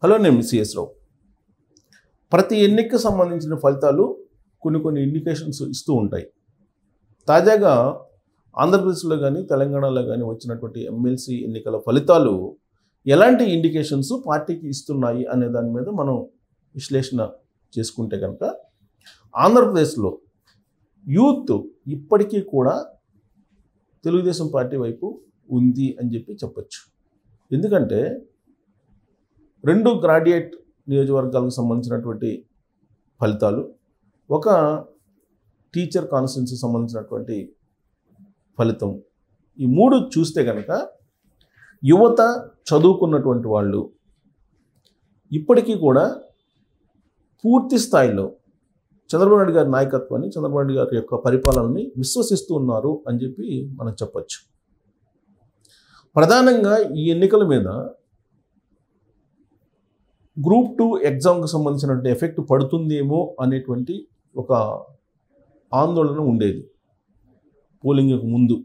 Hello, నేను CS రావు. ప్రతి ఎన్నికకు సంబంధించిన ఫలితాలు కొన్ని ఇండికేషన్స్ ఇస్తూ ఉంటాయి. తాజాగా ఆంధ్రప్రదేశ్లో కానీ తెలంగాణలో కానీ వచ్చినటువంటి ఎమ్మెల్సీ ఎన్నికల ఫలితాలు ఎలాంటి ఇండికేషన్స్ పార్టీకి ఇస్తున్నాయి అనే దాని మీద మనం విశ్లేషణ చేసుకుంటే కనుక ఆంధ్రప్రదేశ్లో యూత్ ఇప్పటికీ కూడా తెలుగుదేశం పార్టీ వైపు ఉంది అని చెప్పచ్చు. ఎందుకంటే రెండు గ్రాడ్యుయేట్ నియోజకవర్గాలకు సంబంధించినటువంటి ఫలితాలు, ఒక టీచర్ కాన్స్టిట్యున్సీకి సంబంధించినటువంటి ఫలితం, ఈ మూడు చూస్తే కనుక యువత చదువుకున్నటువంటి వాళ్ళు ఇప్పటికీ కూడా పూర్తి స్థాయిలో చంద్రబాబు నాయుడు గారి నాయకత్వాన్ని, చంద్రబాబు నాయుడు గారి యొక్క పరిపాలనని విశ్వసిస్తూ ఉన్నారు అని చెప్పి మనం చెప్పచ్చు. ప్రధానంగా ఈ ఎన్నికల మీద గ్రూప్ 2 ఎగ్జామ్కి సంబంధించినటువంటి ఎఫెక్ట్ పడుతుందేమో అనేటువంటి ఒక ఆందోళన ఉండేది పోలింగ్కు ముందు.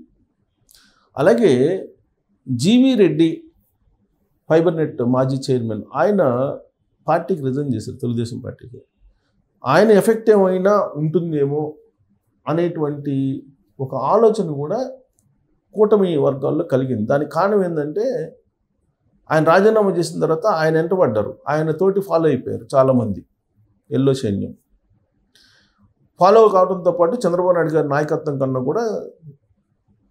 అలాగే జీవీ రెడ్డి, ఫైబర్ నెట్ మాజీ చైర్మన్, ఆయన పార్టీకి రిజైన్ చేశారు, తెలుగుదేశం పార్టీకి. ఆయన ఎఫెక్ట్ ఏమైనా ఉంటుందేమో అనేటువంటి ఒక ఆలోచన కూడా కూటమి వర్గాల్లో కలిగింది. దానికి కారణం ఏంటంటే ఆయన రాజీనామా చేసిన తర్వాత ఆయన వెంటబడ్డారు, ఆయన తోటి ఫాలో అయిపోయారు చాలామంది. ఎల్లో సైన్యం ఫాలో కావడంతో పాటు చంద్రబాబు నాయుడు గారి నాయకత్వం కన్నా కూడా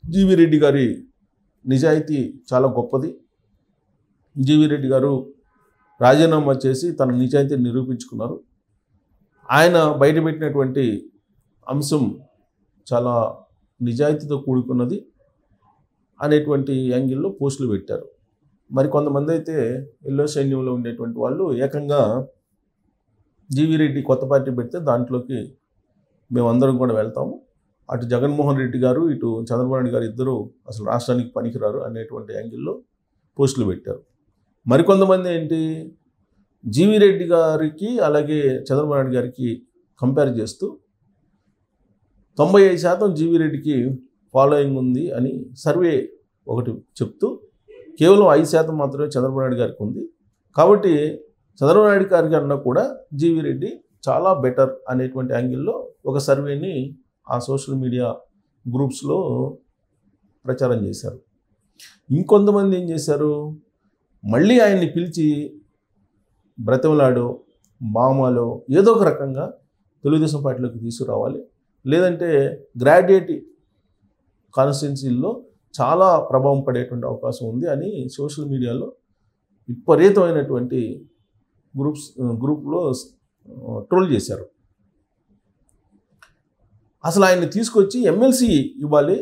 జీవీ రెడ్డి గారి నిజాయితీ చాలా గొప్పది. జీవీ రెడ్డి గారు రాజీనామా చేసి తన నిజాయితీని నిరూపించుకున్నారు. ఆయన బయటపెట్టినటువంటి అంశం చాలా నిజాయితీతో కూడుకున్నది అనేటువంటి యాంగిల్లో పోస్టులు పెట్టారు. మరి కొంతమంది అయితే ఎల్లో సైన్యంలో ఉండేటువంటి వాళ్ళు ఏకంగా జీవీ రెడ్డి కొత్త పార్టీ పెడితే దాంట్లోకి మేమందరం కూడా వెళ్తాము, అటు జగన్మోహన్ రెడ్డి గారు ఇటు చంద్రబాబు నాయుడు గారు ఇద్దరు అసలు రాష్ట్రానికి పనికిరారు అనేటువంటి యాంగిల్లో పోస్టులు పెట్టారు. మరికొంతమంది ఏంటి, జీవీ రెడ్డి గారికి అలాగే చంద్రబాబు నాయుడు గారికి కంపేర్ చేస్తూ 95% జీవీ రెడ్డికి ఫాలోయింగ్ ఉంది అని సర్వే ఒకటి చెప్తూ కేవలం 5% మాత్రమే చంద్రబాబు నాయుడు గారికి ఉంది. కాబట్టి చంద్రబాబు నాయుడు గారి కన్నా కూడా జీవీ రెడ్డి చాలా బెటర్ అనేటువంటి యాంగిల్లో ఒక సర్వేని ఆ సోషల్ మీడియా గ్రూప్స్లో ప్రచారం చేశారు. ఇంకొంతమంది ఏం చేశారు, మళ్ళీ ఆయన్ని పిలిచి బ్రతిమలాడో బామాలో ఏదో ఒక రకంగా తెలుగుదేశం పార్టీలోకి తీసుకురావాలి, లేదంటే గ్రాడ్యుయేట్ కాన్స్టిట్యున్సీల్లో చాలా ప్రభావం పడేటువంటి అవకాశం ఉంది అని సోషల్ మీడియాలో విపరీతమైనటువంటి గ్రూప్లో ట్రోల్ చేశారు. అసలు ఆయన్ని తీసుకొచ్చి ఎమ్మెల్సీ ఇవ్వాలి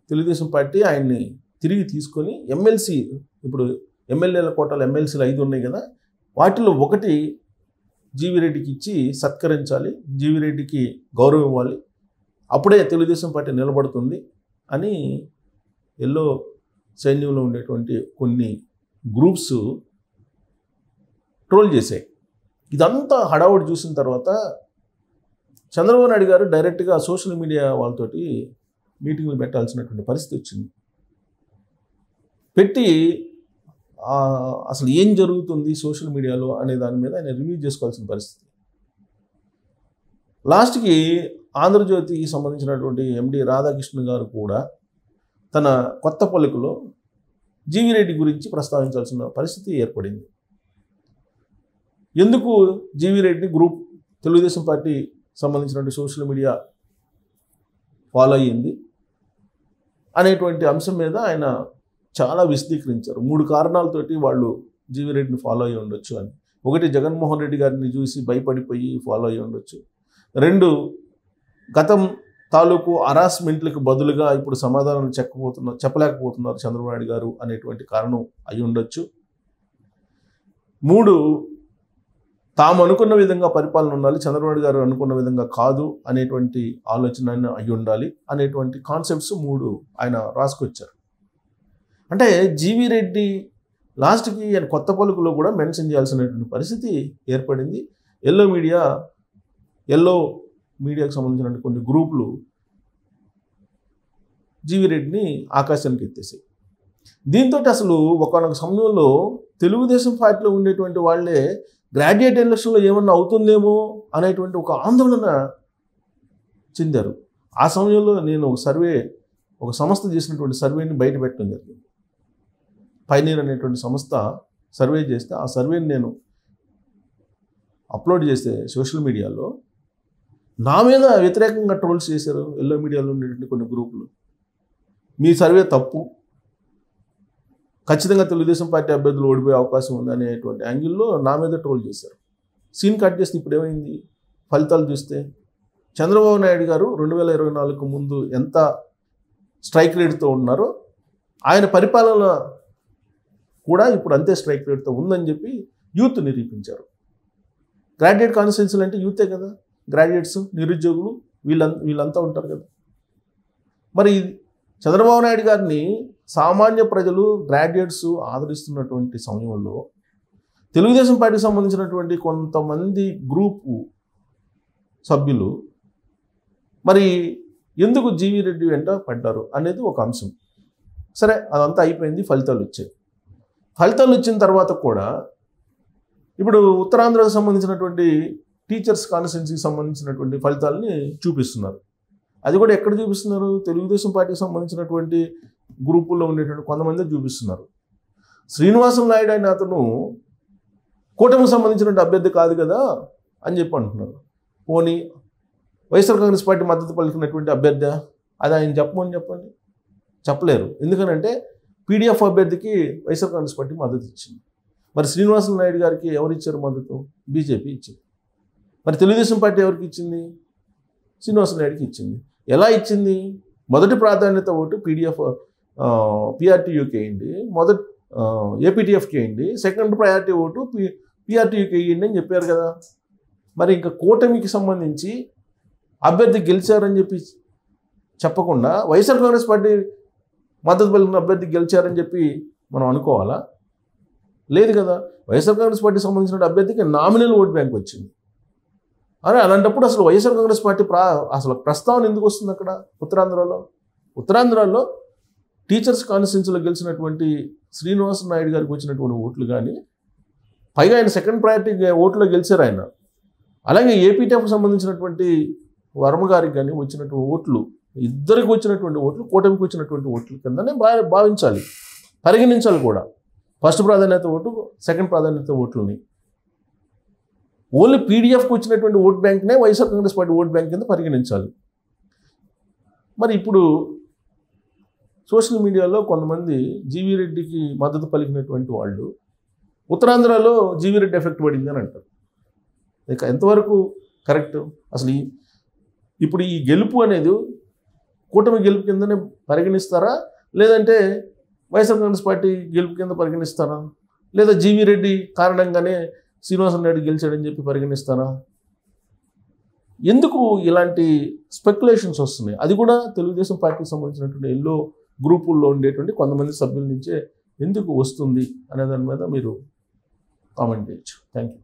తెలుగుదేశం పార్టీ, ఆయన్ని తిరిగి తీసుకొని ఎమ్మెల్సీ, ఇప్పుడు ఎమ్మెల్యేల కోటాలు ఎమ్మెల్సీలు 5 ఉన్నాయి కదా, వాటిలో ఒకటి జీవీ రెడ్డికి ఇచ్చి సత్కరించాలి, జీవీ రెడ్డికి గౌరవం ఇవ్వాలి, అప్పుడే తెలుగుదేశం పార్టీ నిలబడుతుంది అని ఎల్లో సైన్యంలో ఉండేటువంటి కొన్ని గ్రూప్స్ ట్రోల్ చేశాయి. ఇదంతా హడావుడి చూసిన తర్వాత చంద్రబాబు నాయుడు గారు డైరెక్ట్గా సోషల్ మీడియా వాళ్ళతోటి మీటింగ్లు పెట్టాల్సినటువంటి పరిస్థితి వచ్చింది. పెట్టి అసలు ఏం జరుగుతుంది సోషల్ మీడియాలో అనే దాని మీద ఆయన రివ్యూ చేసుకోవాల్సిన పరిస్థితి. లాస్ట్కి ఆంధ్రజ్యోతికి సంబంధించినటువంటి ఎండి రాధాకృష్ణ గారు కూడా తన కొత్త పలుకులో జీవీ రెడ్డి గురించి ప్రస్తావించాల్సిన పరిస్థితి ఏర్పడింది. ఎందుకు GV Reddy group Telugu Desam party సంబంధించినటువంటి సోషల్ మీడియా ఫాలో అయ్యింది అనేటువంటి అంశం మీద ఆయన చాలా విశదీకరించారు. 3 కారణాలతోటి వాళ్ళు జీవీ రెడ్డిని ఫాలో అయ్యి ఉండొచ్చు అని. ఒకటి, జగన్మోహన్ రెడ్డి గారిని చూసి భయపడిపోయి ఫాలో అయ్యి ఉండొచ్చు. 2, గతం తాలూకు హరాస్మెంట్లకు బదులుగా ఇప్పుడు సమాధానం చెప్పలేకపోతున్నారు చంద్రబాబు నాయుడు గారు అనేటువంటి కారణం అయి ఉండొచ్చు. 3, తాము అనుకున్న విధంగా పరిపాలన ఉండాలి, చంద్రబాబు నాయుడు గారు అనుకున్న విధంగా కాదు అనేటువంటి ఆలోచన అయి ఉండాలి అనేటువంటి కాన్సెప్ట్స్ 3 ఆయన రాసుకొచ్చారు. అంటే జీవీ రెడ్డి లాస్ట్కి ఆయన కొత్త పలుకులో కూడా మెన్షన్ చేయాల్సినటువంటి పరిస్థితి ఏర్పడింది. ఎల్లో మీడియాకు సంబంధించిన కొన్ని గ్రూపులు జీవీ రెడ్డిని ఆకాశానికి ఎత్తేసాయి. దీంతో అసలు ఒకానొక సమయంలో తెలుగుదేశం పార్టీలో ఉండేటువంటి వాళ్ళే గ్రాడ్యుయేట్ ఎలక్షన్లో ఏమన్నా అవుతుందేమో అనేటువంటి ఒక ఆందోళన చెందారు. ఆ సమయంలో నేను ఒక సంస్థ చేసినటువంటి సర్వేని బయట పెట్టడం జరిగింది. పైనీర్ అనేటువంటి సంస్థ సర్వే చేస్తే ఆ సర్వేని నేను అప్లోడ్ చేస్తే సోషల్ మీడియాలో నా మీద వ్యతిరేకంగా ట్రోల్స్ చేశారు. ఎల్లో మీడియాలో ఉండేటువంటి కొన్ని గ్రూపులు, మీ సర్వే తప్పు, ఖచ్చితంగా తెలుగుదేశం పార్టీ అభ్యర్థులు ఓడిపోయే అవకాశం ఉంది అనేటువంటి యాంగిల్లో నా మీద ట్రోల్ చేశారు. సీన్ కట్ చేస్తే ఇప్పుడు ఏమైంది? ఫలితాలు చూస్తే చంద్రబాబు నాయుడు గారు 2024 ముందు ఎంత స్ట్రైక్ రేట్తో ఉన్నారో ఆయన పరిపాలన కూడా ఇప్పుడు అంతే స్ట్రైక్ రేట్తో ఉందని చెప్పి యూత్ నిరూపించారు. గ్రాడ్యుయేట్ కాన్స్టిట్యున్సీలు అంటే యూతే కదా, గ్రాడ్యుయేట్స్, నిరుద్యోగులు వీళ్ళంతా ఉంటారు కదా. మరి చంద్రబాబు నాయుడు గారిని సామాన్య ప్రజలు, గ్రాడ్యుయేట్స్ ఆదరిస్తున్నటువంటి సమయంలో తెలుగుదేశం పార్టీకి సంబంధించినటువంటి కొంతమంది గ్రూపు సభ్యులు మరి ఎందుకు జీవీ రెడ్డి వెంట పడ్డారు అనేది ఒక అంశం. సరే, అదంతా అయిపోయింది, ఫలితాలు వచ్చాయి. ఫలితాలు వచ్చిన తర్వాత కూడా ఇప్పుడు ఉత్తరాంధ్రకు సంబంధించినటువంటి టీచర్స్ కాన్స్టిట్యున్సీకి సంబంధించినటువంటి ఫలితాలని చూపిస్తున్నారు. అది కూడా ఎక్కడ చూపిస్తున్నారు? తెలుగుదేశం పార్టీకి సంబంధించినటువంటి గ్రూపుల్లో ఉండేటువంటి కొంతమంది చూపిస్తున్నారు. శ్రీనివాసం నాయుడు అయిన అతను కూటమికి సంబంధించినటువంటి అభ్యర్థి కాదు కదా అని చెప్పి అంటున్నారు. పోనీ వైఎస్ఆర్ కాంగ్రెస్ పార్టీ మద్దతు పలికినటువంటి అభ్యర్థి అది ఆయన చెప్పండి. చెప్పలేరు. ఎందుకనంటే పీడీఎఫ్ అభ్యర్థికి వైఎస్ఆర్ కాంగ్రెస్ పార్టీ మద్దతు ఇచ్చింది. మరి శ్రీనివాసం నాయుడు గారికి ఎవరు ఇచ్చారు మద్దతు? బీజేపీ ఇచ్చింది. మరి తెలుగుదేశం పార్టీ ఎవరికి ఇచ్చింది? శ్రీనివాసం నాయుడుకి ఇచ్చింది. ఎలా ఇచ్చింది? మొదటి ప్రాధాన్యత ఓటు పీఆర్టీయూకి వేయండి, ఏపీటీఎఫ్కి వేయండి, సెకండ్ ప్రయారిటీ ఓటు పీఆర్టీయూకి వేయండి అని చెప్పారు కదా. మరి ఇంకా కూటమికి సంబంధించి అభ్యర్థి గెలిచారని చెప్పి చెప్పకుండా వైఎస్ఆర్ కాంగ్రెస్ పార్టీ మద్దతు పలికిన అభ్యర్థి గెలిచారని చెప్పి మనం అనుకోవాలా? లేదు కదా. వైఎస్ఆర్ కాంగ్రెస్ పార్టీకి సంబంధించిన అభ్యర్థికి నామినల్ ఓట్ బ్యాంక్ వచ్చింది. అరే అలాంటప్పుడు అసలు వైఎస్ఆర్ కాంగ్రెస్ పార్టీ అసలు ప్రస్తావన ఎందుకు వస్తుంది అక్కడ? ఉత్తరాంధ్రలో టీచర్స్ కాన్స్టిట్యున్సీలో గెలిచినటువంటి శ్రీనివాస నాయుడు గారికి వచ్చినటువంటి ఓట్లు కానీ, పైగా ఆయన సెకండ్ ప్రయారిటీ ఓట్లో గెలిచారు ఆయన. అలాగే ఏపీటీఎఫ్కి సంబంధించినటువంటి వర్మ గారికి కానీ వచ్చినటువంటి ఓట్లు, ఇద్దరికి వచ్చినటువంటి ఓట్లు కూటమికి వచ్చినటువంటి ఓట్ల కిందనే భావించాలి, పరిగణించాలి కూడా. ఫస్ట్ ప్రాధాన్యత ఓటు, సెకండ్ ప్రాధాన్యత ఓట్లని ఓన్లీ పీడీఎఫ్కి వచ్చినటువంటి ఓట్ బ్యాంక్నే YSR Congress party vote bank కింద పరిగణించాలి. మరి ఇప్పుడు సోషల్ మీడియాలో కొంతమంది జీవీ రెడ్డికి మద్దతు పలికినటువంటి వాళ్ళు ఉత్తరాంధ్రలో జీవీ రెడ్డి ఎఫెక్ట్ పడింది అని అంటారు. ఇక ఎంతవరకు కరెక్ట్? అసలు ఇప్పుడు ఈ గెలుపు అనేది కూటమి గెలుపు కిందనే పరిగణిస్తారా, లేదంటే వైఎస్ఆర్ కాంగ్రెస్ పార్టీ గెలుపు కింద పరిగణిస్తారా, లేదా జీవీ రెడ్డి కారణంగానే శ్రీనివాసన్ రెడ్డి గెలిచాడని చెప్పి పరిగణిస్తారా? ఎందుకు ఇలాంటి స్పెక్యులేషన్స్ వస్తున్నాయి? అది కూడా తెలుగుదేశం పార్టీకి సంబంధించినటువంటి ఎల్లో గ్రూపుల్లో ఉండేటువంటి కొంతమంది సభ్యుల నుంచే ఎందుకు వస్తుంది అనే దాని మీద మీరు కామెంట్ చేయొచ్చు. Thank you.